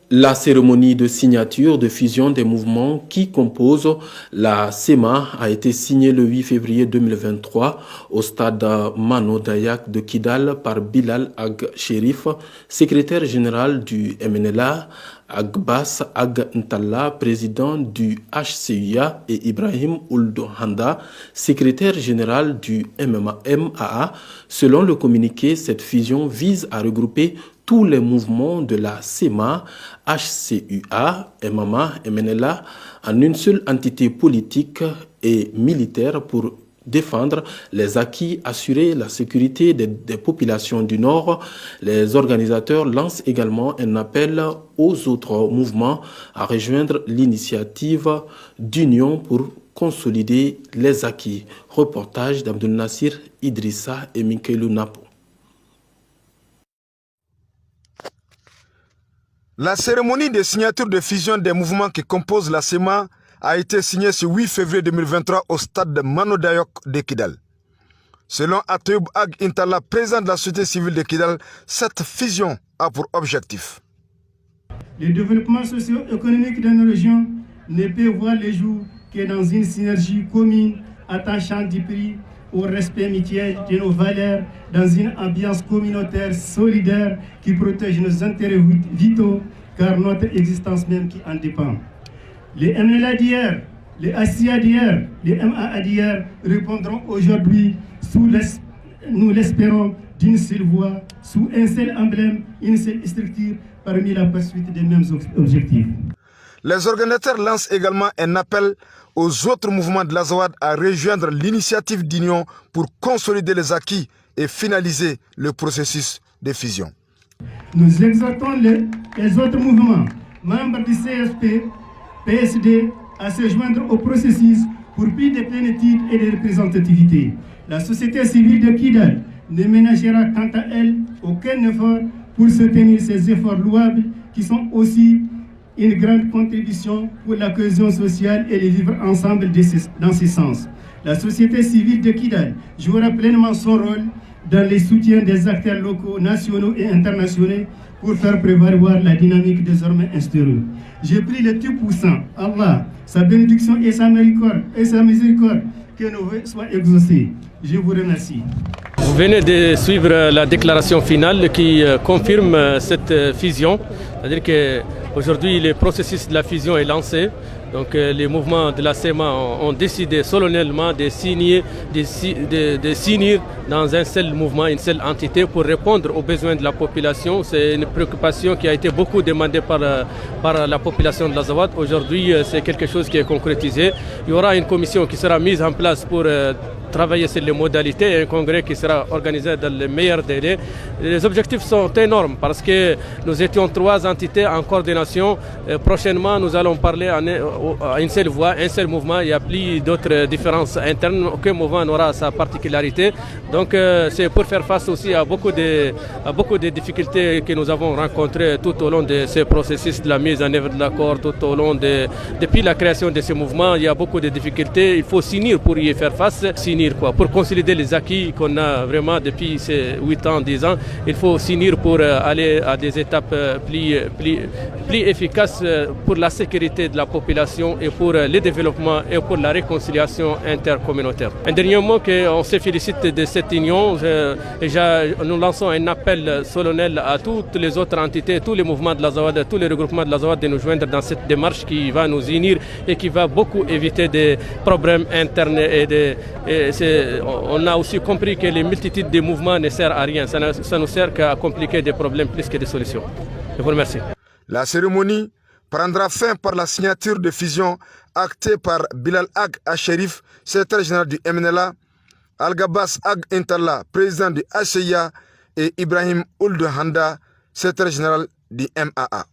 La cérémonie de signature de fusion des mouvements qui composent la SEMA a été signée le 8 février 2023 au stade Mano Dayak de Kidal par Bilal Ag Cherif, secrétaire général du MNLA, Agbas Ag Ntalla, président du HCUA, et Ibrahim Ould Handa, secrétaire général du MAA. Selon le communiqué, cette fusion vise à regrouper tous les mouvements de la SEMA, HCUA, MMA, MNLA en une seule entité politique et militaire pour défendre les acquis, assurer la sécurité des populations du Nord. Les organisateurs lancent également un appel aux autres mouvements à rejoindre l'initiative d'union pour consolider les acquis. Reportage d'Abdel Nassir Idrissa et Mikelou Napo. La cérémonie de signature de fusion des mouvements qui composent la SEMA a été signée ce 8 février 2023 au stade de Mano Dayak de Kidal. Selon Atoub Ag Ntalla, président de la société civile de Kidal, cette fusion a pour objectif le développement socio-économique de nos régions ne peut voir le jour que dans une synergie commune attachant du prix au respect mutuel de nos valeurs dans une ambiance communautaire solidaire qui protège nos intérêts vitaux car notre existence même qui en dépend. Les MNLA d'hier, les ACIA d'hier, les MAA d'hier répondront aujourd'hui nous l'espérons d'une seule voix, sous un seul emblème, une seule structure parmi la poursuite des mêmes objectifs. Les organisateurs lancent également un appel aux autres mouvements de l'Azawad à rejoindre l'initiative d'union pour consolider les acquis et finaliser le processus de fusion. Nous exhortons les autres mouvements, membres du CSP, PSD, à se joindre au processus pour plus de plénitude et de représentativité. La société civile de Kidal ne ménagera quant à elle aucun effort pour soutenir ces efforts louables qui sont aussi une grande contribution pour la cohésion sociale et le vivre ensemble dans ce sens. La société civile de Kidal jouera pleinement son rôle dans le soutien des acteurs locaux, nationaux et internationaux pour faire prévaloir la dynamique désormais instaurée. J'ai pris le Tout-Puissant, Allah, sa bénédiction et sa miséricorde, que nos vœux soient exaucés. Je vous remercie. Vous venez de suivre la déclaration finale qui confirme cette fusion. C'est-à-dire qu'aujourd'hui, le processus de la fusion est lancé. Donc les mouvements de la SEMA ont décidé solennellement de signer dans un seul mouvement, une seule entité pour répondre aux besoins de la population. C'est une préoccupation qui a été beaucoup demandée par la population de l'Azawad. Aujourd'hui, c'est quelque chose qui est concrétisé. Il y aura une commission qui sera mise en place pour travailler sur les modalités et un congrès qui sera organisé dans les meilleurs délais. Les objectifs sont énormes parce que nous étions 3 entités en coordination. Prochainement, nous allons parler à une seule voix, un seul mouvement. Il n'y a plus d'autres différences internes. Aucun mouvement n'aura sa particularité. Donc, c'est pour faire face aussi à beaucoup de difficultés que nous avons rencontrées tout au long de ce processus de la mise en œuvre de l'accord, tout au long depuis la création de ces mouvements. Il y a beaucoup de difficultés. Il faut s'unir pour y faire face. Pour consolider les acquis qu'on a vraiment depuis ces 8 ans, 10 ans, il faut s'unir pour aller à des étapes plus efficaces pour la sécurité de la population et pour le développement et pour la réconciliation intercommunautaire. Un dernier mot, on se félicite de cette union. Nous lançons un appel solennel à toutes les autres entités, tous les mouvements de l'Azawad, tous les regroupements de l'Azawad de nous joindre dans cette démarche qui va nous unir et qui va beaucoup éviter des problèmes internes on a aussi compris que les multitudes de mouvements ne servent à rien. Ça ne sert qu'à compliquer des problèmes plus que des solutions. Je vous remercie. La cérémonie prendra fin par la signature de fusion actée par Bilal Ag Cherif, secrétaire général du MNLA, Al-Gabas Ag Ntalla, président du HCIA, et Ibrahim Ould Handa, secrétaire général du MAA.